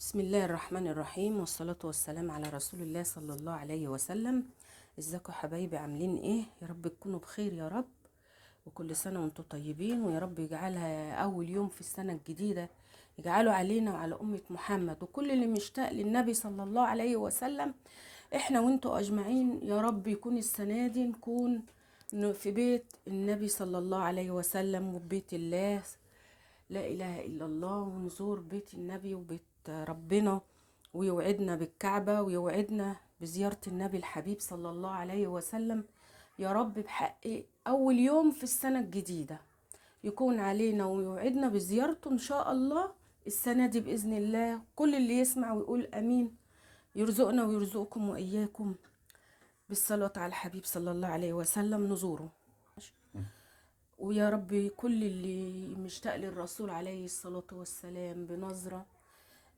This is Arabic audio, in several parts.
بسم الله الرحمن الرحيم، والصلاة والسلام على رسول الله صلى الله عليه وسلم. ازيكم يا حبايبي؟ عاملين ايه؟ يا رب تكونوا بخير يا رب، وكل سنة وانتم طيبين، ويا رب يجعلها أول يوم في السنة الجديدة يجعله علينا وعلى أمة محمد وكل اللي مشتاق للنبي صلى الله عليه وسلم. احنا وانتم أجمعين يا رب يكون السنة دي نكون في بيت النبي صلى الله عليه وسلم وبيت الله، لا إله إلا الله، ونزور بيت النبي وبيت ربنا، ويوعدنا بالكعبة ويوعدنا بزيارة النبي الحبيب صلى الله عليه وسلم. يا رب بحق أول يوم في السنة الجديدة يكون علينا ويوعدنا بزيارته إن شاء الله السنة دي بإذن الله. كل اللي يسمع ويقول أمين يرزقنا ويرزقكم وإياكم بالصلاة على الحبيب صلى الله عليه وسلم نزوره. ويا رب كل اللي مشتاق للرسول عليه الصلاة والسلام بنظرة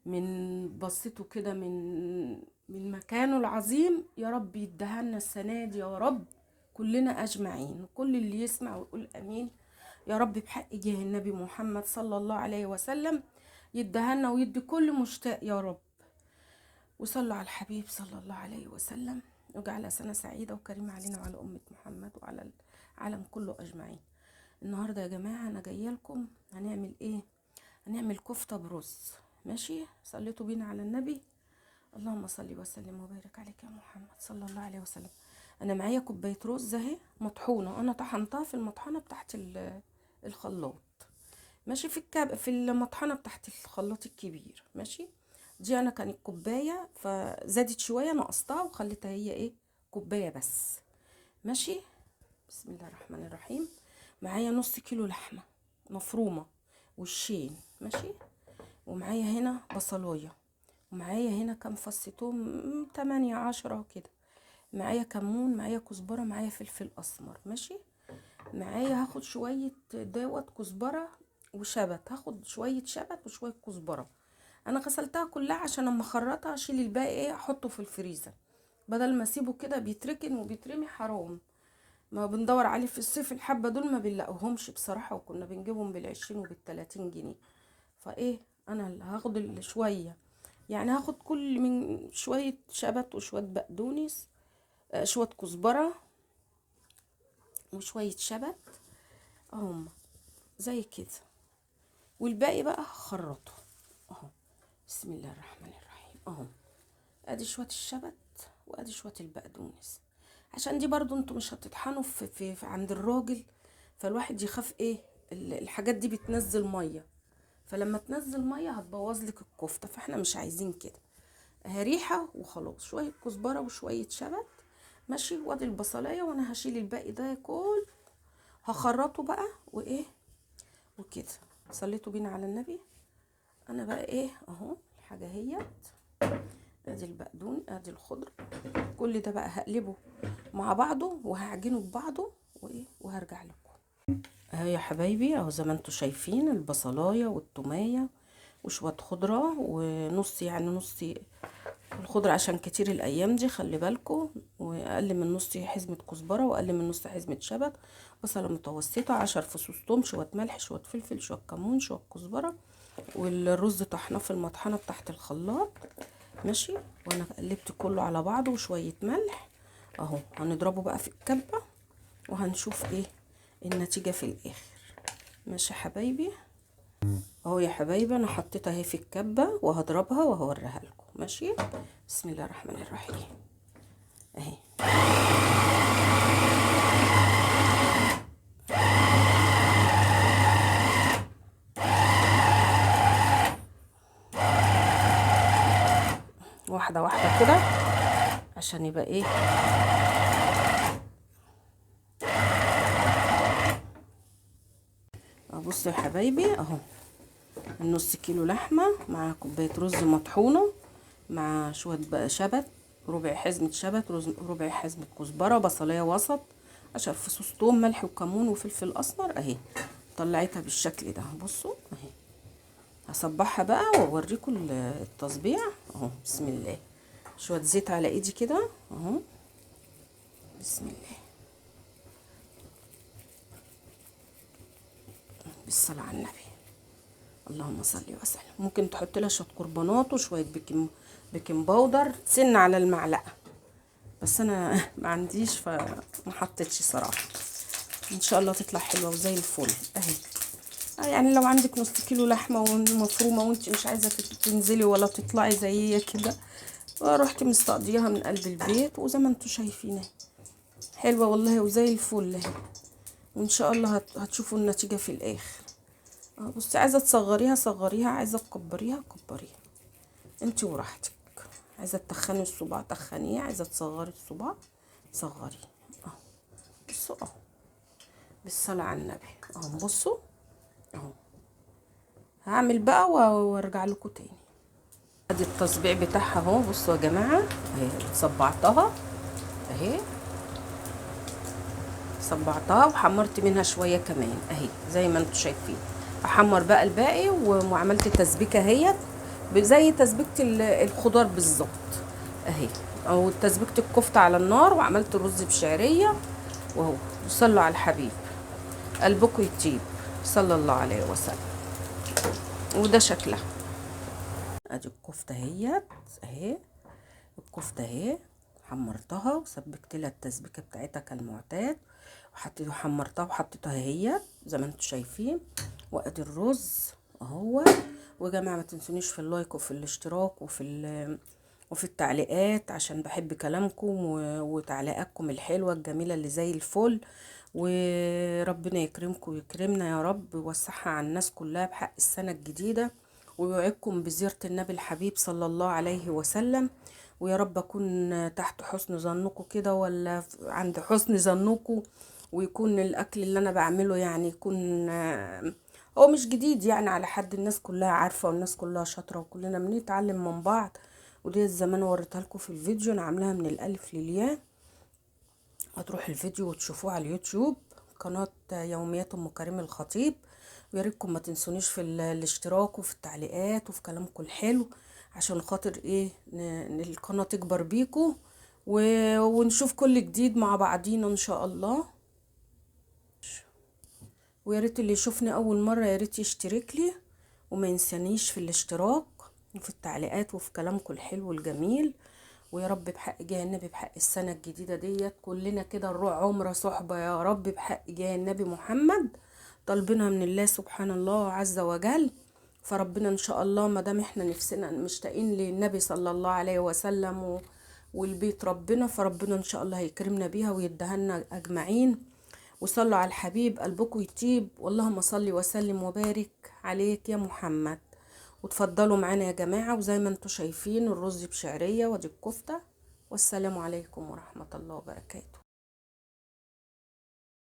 من بصته كده من مكانه العظيم، يا رب يدهنا السنة دي يا رب كلنا أجمعين. كل اللي يسمع ويقول أمين يا رب بحق جاه النبي محمد صلى الله عليه وسلم يدهنا ويدي كل مشتاق يا رب. وصلوا على الحبيب صلى الله عليه وسلم، وجعل سنة سعيدة وكريمة علينا وعلى أمة محمد وعلى العالم كله أجمعين. النهاردة يا جماعة أنا جاية لكم هنعمل إيه؟ هنعمل كفتة برز. ماشي؟ صليتوا بينا على النبي، اللهم صل وسلم وبارك عليك يا محمد صلى الله عليه وسلم. أنا معايا كوباية رز أهي مطحونة، أنا طحنتها في المطحنة بتاعت الخلاط. ماشي؟ في المطحنة بتاعت الخلاط الكبير. ماشي؟ دي أنا كانت كوباية فزادت شوية نقصتها وخليتها هي إيه؟ كوباية بس. ماشي؟ بسم الله الرحمن الرحيم. معايا نص كيلو لحمة مفرومة وشين. ماشي؟ ومعايا هنا بصلاية، ومعايا هنا كام فص توم 8 10 كده، معايا كمون، معايا كزبرة، معايا فلفل اسمر. ماشي؟ معايا هاخد شوية دوت كزبرة وشبت، هاخد شوية شبت وشوية كزبرة. انا غسلتها كلها عشان اما اخرطها اشيل الباقي ايه احطه في الفريزر، بدل ما اسيبه كده بيتركن وبيترمي حرام. ما بندور عليه في الصيف الحبة دول ما بنلاقوهمش بصراحة، وكنا بنجيبهم بال20 وبال30 جنيه. فايه انا اللي هاخد شوية، يعني هاخد كل من شوية شبت وشوية بقدونس، شوية كزبرة وشوية شبت اهم زي كده، والباقي بقى هخرطه اهو. بسم الله الرحمن الرحيم. اهو ادي شوية الشبت وادي شوية البقدونس، عشان دي برضو انتوا مش هتطحنوا في عند الراجل، فالواحد يخاف ايه الحاجات دي بتنزل ميه، فلما تنزل ميه هتبوظ لك الكفته، فاحنا مش عايزين كده. ريحه وخلاص، شويه كزبره وشويه شبت. ماشي؟ وادي البصلايه، وانا هشيل الباقي ده كل هخرطه بقى وايه وكده. صليتوا بينا على النبي. انا بقى ايه اهو الحاجه هي ادي البقدون ادي الخضر، كل ده بقى هقلبه مع بعضه وهعجنه ببعضه وايه وهرجع لكم. اهو يا حبايبي، اهو زي ما انتوا شايفين البصلايه والتوميه وشويه خضره ونص، يعني نص الخضره عشان كتير الايام دي خلي بالكم، واقل من نص حزمه كزبره واقل من نص حزمه شبت، بصله متوسطه، 10 فصوص توم، شويه ملح، شويه فلفل، شويه كمون، شويه كزبره، والرز طحناه في المطحنه تحت الخلاط. ماشي؟ وانا قلبت كله على بعضه وشويه ملح اهو. هنضربه بقى في الكبه وهنشوف ايه النتيجه في الاخر. ماشي يا حبايبي؟ اهو يا حبايبي انا حطيتها اهي في الكبه وهضربها وهوريها لكم. ماشي؟ بسم الله الرحمن الرحيم. اهي واحده واحده كده عشان يبقى ايه. بصوا يا حبايبي اهو النص كيلو لحمه مع كوبايه رز مطحونه مع شويه بقى شبت، ربع حزمه شبت، ربع حزمه كزبره، بصلايه وسط، 10 فصوص توم، ملح وكمون وفلفل اسمر. اهي طلعتها بالشكل ده. بصوا اهي هصبحها بقى واوريكم التصبيع اهو. بسم الله. شويه زيت على ايدي كده اهو. بسم الله، بالصلاه على النبي. اللهم صل وسلم. ممكن تحط لها شويه كربونات وشويه بيكنج باودر سن على المعلقه، بس انا ما عنديش فما حطيتش صراحه. ان شاء الله تطلع حلوه وزي الفل اهي. يعني لو عندك نص كيلو لحمه ومفرومه وانت مش عايزه تنزلي ولا تطلعي زي كده، رحت مستقضيها من قلب البيت، وزي ما انتم شايفين حلوه والله وزي الفل اهي. وان شاء الله هتشوفوا النتيجه في الاخر. بصي، عايزه تصغريها صغريها، عايزه تكبريها كبريها، انت وراحتك. عايزه تخني الصباع تخنيه، عايزه تصغري الصباع صغري. اهو بصوا اهو، بالصلاه على النبي اهو. بصوا اهو، هعمل بقى وارجع لكم تاني. ادي التصبيع بتاعها اهو. بصوا يا جماعه اهي، صبعتها اهي، صبعتها وحمرت منها شويه كمان اهي زي ما انتم شايفين. احمر بقى الباقي وعملت تسبيكه اهي زي تسبيكه الخضار بالظبط اهي، او تسبيكه الكفته على النار. وعملت الرز بشعريه وهو. صلوا على الحبيب، قلبكم يطيب صلى الله عليه وسلم. وده شكلها. ادي الكفته اهي، الكفته اهي حمرتها وسبكت لها التسبيكه بتاعتها كالمعتاد، وحطيت وحمرتها وحطيتها اهي زي ما انتم شايفين. وادي الرز اهو. ويا جماعه ما تنسونيش في اللايك وفي الاشتراك وفي التعليقات، عشان بحب كلامكم وتعليقاتكم الحلوه الجميله اللي زي الفل. وربنا يكرمكم ويكرمنا يا رب، ويوسعها على الناس كلها بحق السنه الجديده، ويوعدكم بزياره النبي الحبيب صلى الله عليه وسلم. ويا رب اكون تحت حسن ظنكم كده، ولا عند حسن ظنكم، ويكون الاكل اللي انا بعمله يعني يكون هو مش جديد يعني على حد. الناس كلها عارفه والناس كلها شاطره وكلنا بنتعلم من بعض. ودي الزمان وريتها لكم في الفيديو، انا عاملاها من الالف للياء. هتروح الفيديو وتشوفوه على اليوتيوب، قناه يوميات ام كريم الخطيب. ويا ريتكم ما تنسونيش في الاشتراك وفي التعليقات وفي كلامكم الحلو، عشان خاطر ايه القناه تكبر بيكم ونشوف كل جديد مع بعضينا ان شاء الله. ويا ريت اللي يشوفني اول مره يا ريت يشترك لي، وما ينسانيش في الاشتراك وفي التعليقات وفي كلامكم الحلو الجميل. ويا رب بحق جاه النبي، بحق السنه الجديده ديت كلنا كده نروح عمره صحبه يا رب، بحق جاه النبي محمد. طالبينها من الله سبحان الله عز وجل. فربنا ان شاء الله ما دام احنا نفسنا مشتاقين للنبي صلى الله عليه وسلم والبيت ربنا، فربنا ان شاء الله هيكرمنا بيها ويدهنا اجمعين. وصلوا على الحبيب قلبكم يطيب. واللهم صل وسلم وبارك عليك يا محمد. وتفضلوا معانا يا جماعة. وزي ما انتم شايفين الرز بشعرية ودي الكفتة. والسلام عليكم ورحمة الله وبركاته.